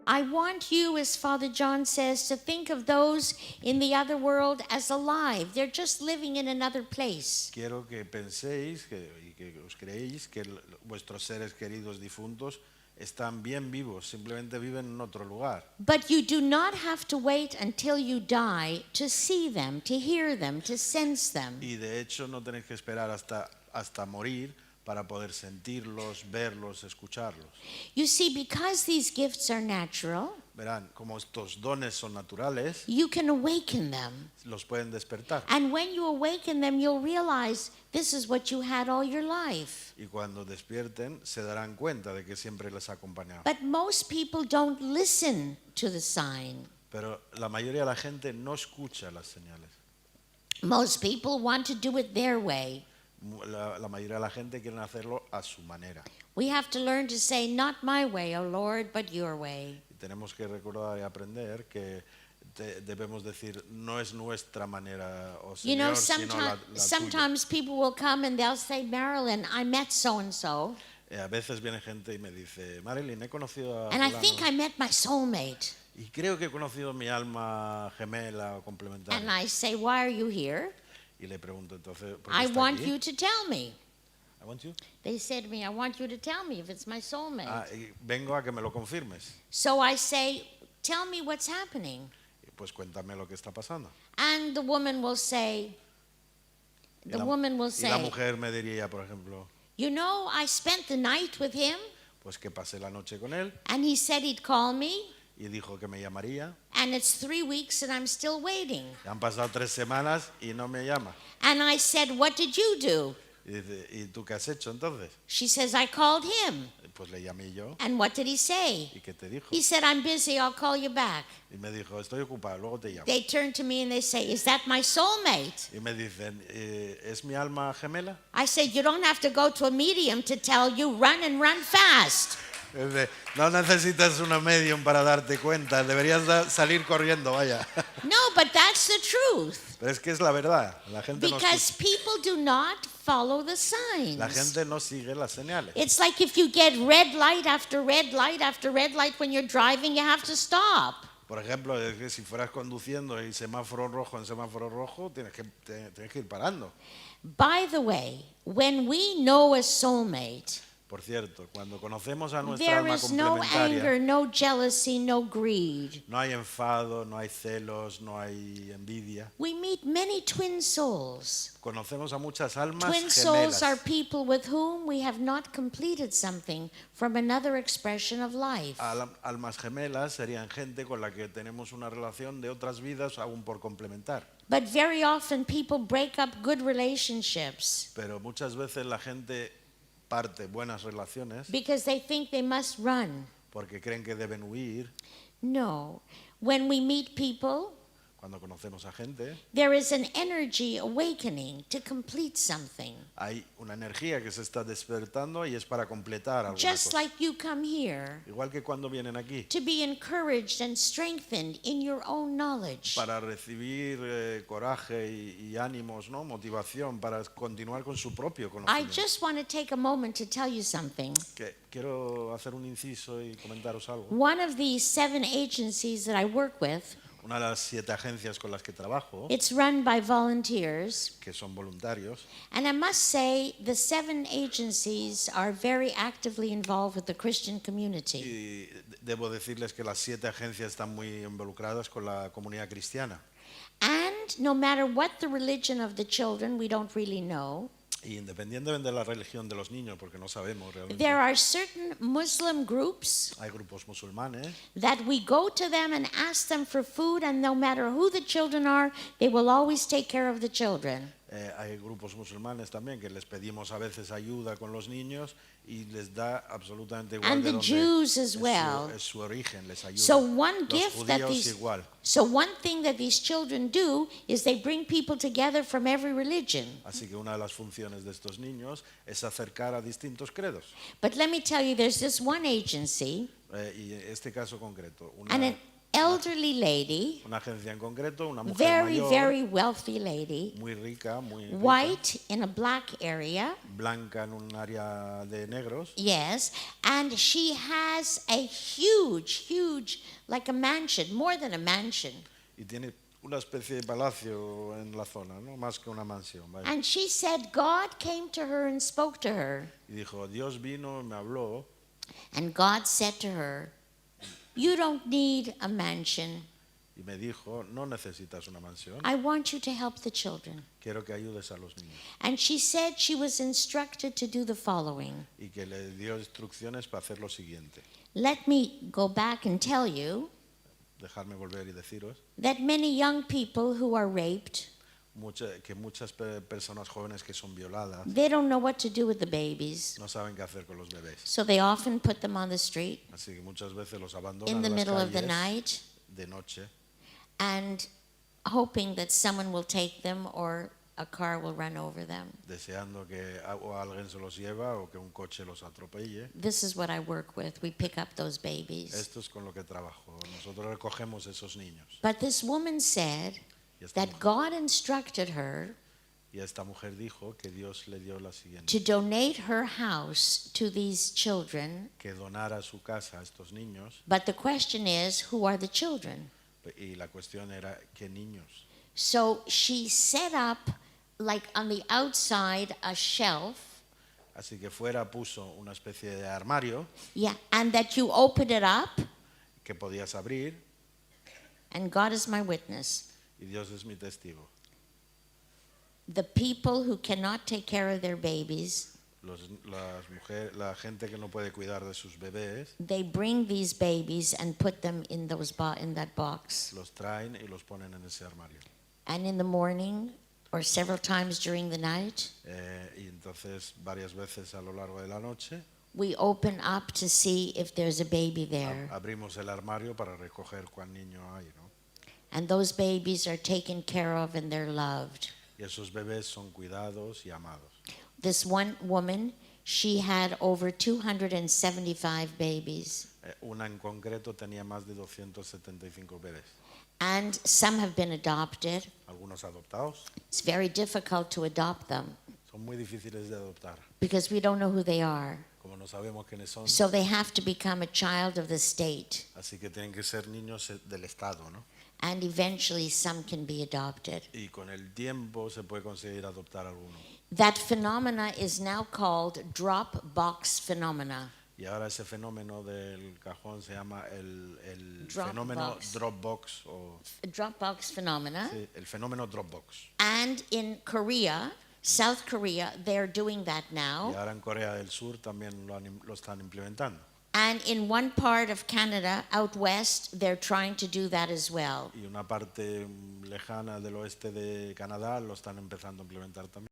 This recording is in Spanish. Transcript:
I want you, as Father John says, to think of those in the other world as alive. They're just living in another place. Quiero que penséis y que os creéis que vuestros seres queridos difuntos están bien vivos, simplemente viven en otro lugar. But you do not have to wait until you die to see them, to hear them, to sense them. Y de hecho no tenéis que esperar hasta morir para poder sentirlos, verlos, escucharlos. You see, because these gifts are natural, Verán, como estos dones son naturales, you can awaken them. los pueden despertar. And when you awaken them, you'll realize this is what you had all your life. Y cuando despierten se darán cuenta de que siempre les ha acompañado. But most people don't listen to the sign. Pero la mayoría de la gente no escucha las señales. Most people want to do it their way. La mayoría de la gente quiere hacerlo a su manera. We have to learn to say, not my way, O Lord, but your way. Y tenemos que recordar y aprender que debemos decir, no es nuestra manera, o You know, Señor, sino la tuya. sometimes people will come and they'll say, Marilyn, I met so-and-so. A veces viene gente y me dice, Marilyn, he conocido a And I fulano, think I met my soulmate. y creo que he conocido mi alma gemela o complementaria. And I say, why are you here? Y le pregunto entonces, ¿por qué I está want aquí? you to tell me. I want you. They said to me, I want you to tell me if it's my soulmate. Y vengo a que me lo confirmes. So I say, tell me what's happening. Y pues cuéntame lo que está pasando. And the woman will say, Y la mujer me diría, por ejemplo, you know, I spent the night with him, pues que pasé la noche con él and he said he'd call me, y dijo que me llamaría. and it's 3 weeks and I'm still waiting. Han pasado 3 semanas y no me llama. And I said, what did you do? Y dice, ¿y tú qué has hecho entonces? She says, I called him. Pues le llamé yo. And what did he say? ¿Y qué te dijo? He said, I'm busy, I'll call you back. Y me dijo, estoy ocupado, luego te llamo. They turn to me and they say, is that my soulmate? Y me dicen, ¿es mi alma gemela? I said, you don't have to go to a medium to tell you, run and run fast. Dice, no necesitas una medium para darte cuenta, deberías salir corriendo, vaya. No, but that's the truth. Pero es que es la verdad, la gente no Because escucha. people do not follow the La signs. gente no sigue las señales. It's like if you get red light after red light after red light when you're driving, you have to stop. Por ejemplo, es que si fueras conduciendo y semáforo rojo en semáforo rojo, tienes que ir parando. By the way, when we know a soulmate, Por cierto, cuando conocemos a nuestra there alma is no complementaria, anger, no jealousy, no greed. no hay enfado, no hay celos, no hay envidia. We meet many twin souls. Conocemos a muchas almas Twin souls are gemelas. people with whom we have not completed something from another expression of life. Almas gemelas serían gente con la que tenemos una relación de otras vidas aún por complementar. But very often people break up good relationships Pero muchas veces la gente parte buenas relaciones because they think they must run. porque creen que deben huir. No. When we meet people, Cuando conocemos a gente, there is an energy awakening to complete something. hay una energía que se está despertando y es para completar alguna Just cosa. like you come here Igual que cuando vienen aquí, to be encouraged and strengthened in your own knowledge. para recibir coraje y ánimos, ¿no? Motivación para continuar con su propio I conocimiento. just want to take a moment to tell you something. Que quiero hacer un inciso y comentaros algo. One of these 7 agencies that I work with, Una de las 7 agencias con las que trabajo, it's run by volunteers. que son voluntarios, And I must say, the 7 agencies are very actively involved with the Christian community. y debo decirles que las 7 agencias están muy involucradas con la comunidad cristiana. And no matter what the religion of the children, we don't really know, Y independientemente de la religión de los niños, porque no sabemos realmente, there are certain Muslim groups hay grupos musulmanes that we go to them and ask them for food, and no matter who the children are, they will always take care of the children. Hay grupos musulmanes también que les pedimos a veces ayuda con los niños y les da absolutamente igual And de the dónde Jews as es well. es su origen, les ayuda. So one Los gift that judíos these igual. So one thing that these children do is they bring people together from every religion. Así que una de las funciones de estos niños es acercar a distintos credos. But let me tell you, there's this one agency, Y este caso concreto, and elderly lady, una agencia en concreto, una mujer very, mayor, very wealthy lady, muy rica, white in a black area, blanca en un área de negros, yes, and she has a huge, like a mansion, more than a mansion. y tiene una especie de palacio en la zona, ¿no? Más que una mansión. Vaya. And she said God came to her and spoke to her. Y dijo, Dios vino, me habló, And God said to her, you don't need a mansion. y me dijo, no necesitas una mansión, I want you to help the children. quiero que ayudes a los niños. And she said she was instructed to do the following. Y que le dio instrucciones para hacer lo siguiente. Let me go back and tell you Dejarme volver y deciros that many young people who are raped, que muchas personas jóvenes que son violadas they don't know what to do with the babies. no saben qué hacer con los bebés. So they often put them on the street Así que muchas veces los abandonan in the en las middle of the calles night de noche, and hoping that someone will take them or a car will run over them. deseando que o alguien se los lleva o que un coche los atropelle. This is what I work with. We pick up those babies. Esto es con lo que trabajo. Nosotros recogemos esos niños. But this woman said Y esta, that mujer, God instructed her y esta mujer dijo que Dios le dio la siguiente, to donate her house to these children. que donara su casa a estos niños. But the question is, who are the children? Y la cuestión era, ¿qué niños? So she set up, like on the outside, a shelf. Así que fuera puso una especie de armario Yeah, and that you open it up, que podías abrir, and God is my witness. y Dios es mi testigo. The people who cannot take care of their babies, La gente que no puede cuidar de sus bebés, they bring these babies and put them in those in that box. los traen y los ponen en ese armario. And in the morning, or several times during the night, Y entonces varias veces a lo largo de la noche we open up to see if there's a baby there. abrimos el armario para recoger cuán niño hay, ¿no? And those babies are taken care of and they're loved. Y esos bebés son cuidados y amados. This one woman, she had over 275 babies. Una en concreto tenía más de 275 bebés. And some have been adopted. Algunos adoptados. It's very difficult to adopt them Son muy difíciles de adoptar. because we don't know who they are. Como no sabemos quiénes son, So they have to become a child of the state. así que tienen que ser niños del Estado, ¿no? And eventually some can be adopted. Y con el tiempo se puede conseguir adoptar alguno. That phenomena is now called drop box phenomena. Y ahora ese fenómeno del cajón se llama el Drop fenómeno box. Dropbox o Drop box phenomena. sí, el fenómeno Dropbox. And in Korea, South Korea, they're doing that Y now. ahora en Corea del Sur también lo están implementando. And in one part of Canada, out west, they're trying to do that as well. Y una parte lejana del oeste de Canadá lo están empezando a implementar también.